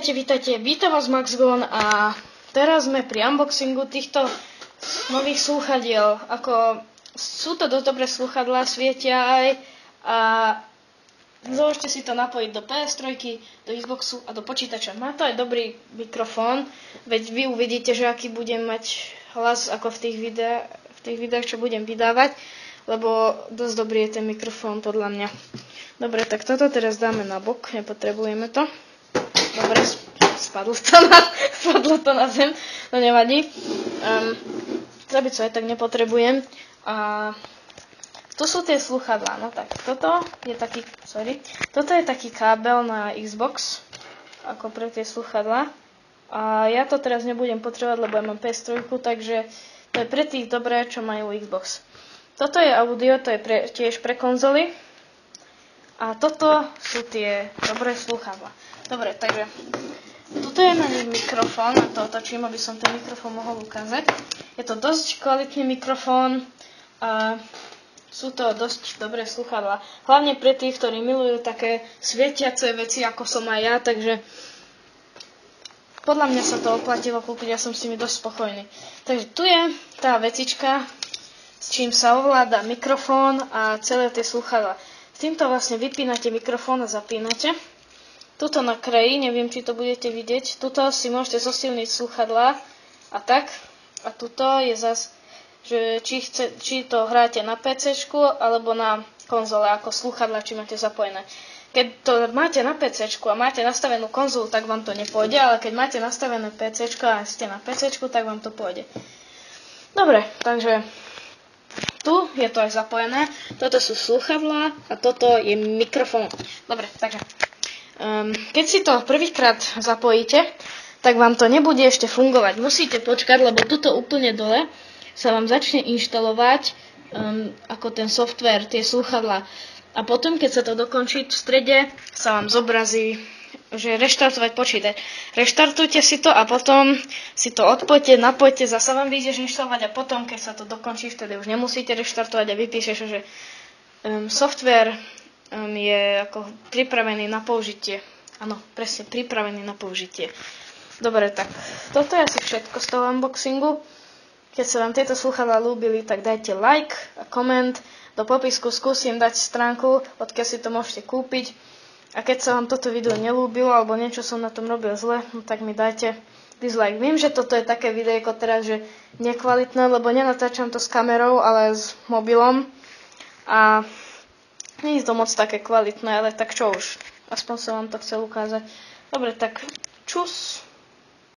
Vítajte, vítam vás Maxgon a teraz sme pri unboxingu týchto nových slúchadiel. Sú to dosť dobré slúchadlá, svietia aj a môžete si to napojiť do PS3, do Xboxu a do počítača. Má to aj dobrý mikrofón, veď vy uvidíte, že aký budem mať hlas ako v tých videách, čo budem vydávať, lebo dosť dobrý je ten mikrofón podľa mňa. Dobre, tak toto teraz dáme na bok, nepotrebujeme to. Dobre, spadlo to na zem, to nevadí. Krabicu aj tak nepotrebujem. A tu sú tie slúchadlá, no tak toto je taký kábel na Xbox, ako pre tie slúchadlá. A ja to teraz nebudem potrebovať, lebo ja mám PS3, takže to je pre tých dobré, čo majú Xbox. Toto je audio, to je tiež pre konzoly. A toto sú tie dobré slúchadlá. Dobre, takže toto je na nich mikrofón, a to otočím, aby som ten mikrofón mohol ukázať. Je to dosť kvalitný mikrofón a sú to dosť dobré slúchadlá. Hlavne pre tých, ktorí milujú také svietiace veci, ako som aj ja, takže podľa mňa sa to oplatilo kúpiť, ja som s nimi dosť spokojný. Takže tu je tá vecička, s čím sa ovláda mikrofón a celé tie slúchadlá. S týmto vlastne vypínate mikrofón a zapínate. Tuto na kraji, neviem, či to budete vidieť, tuto si môžete zosilniť slúchadlá a tak. A tuto je zas, že či to hráte na PCčku alebo na konzole ako slúchadlá, či máte zapojené. Keď to máte na PCčku a máte nastavenú konzolu, tak vám to nepôjde, ale keď máte nastavené PCčko a ste na PCčku, tak vám to pôjde. Dobre, takže tu je to aj zapojené, toto sú slúchadlá a toto je mikrofón. Dobre, takže keď si to prvýkrát zapojíte, tak vám to nebude ešte fungovať. Musíte počkať, lebo tuto úplne dole sa vám začne inštalovať ako ten software, tie slúchadlá. A potom, keď sa to dokončí, v strede sa vám zobrazí, že reštartovať počítač. Reštartujte si to a potom si to odpojte, napojte, zasa vám vyjde inštalovať a potom, keď sa to dokončí, vtedy už nemusíte reštartovať a vypíšeš, že software je ako pripravený na použitie. Áno, presne, pripravený na použitie. Dobre, tak toto je asi všetko z toho unboxingu. Keď sa vám tieto slúchadlá ľúbili, tak dajte like a koment. Do popisku skúsim dať stránku, odkiaľ si to môžete kúpiť. A keď sa vám toto video nelúbilo, alebo niečo som na tom robil zle, no tak mi dajte dislike. Viem, že toto je také videjko teraz, že nekvalitné, lebo nenatáčam to s kamerou, ale s mobilom. A nie je to moc také kvalitné, ale tak čo už. Aspoň som vám to chcel ukázať. Dobre, tak čus.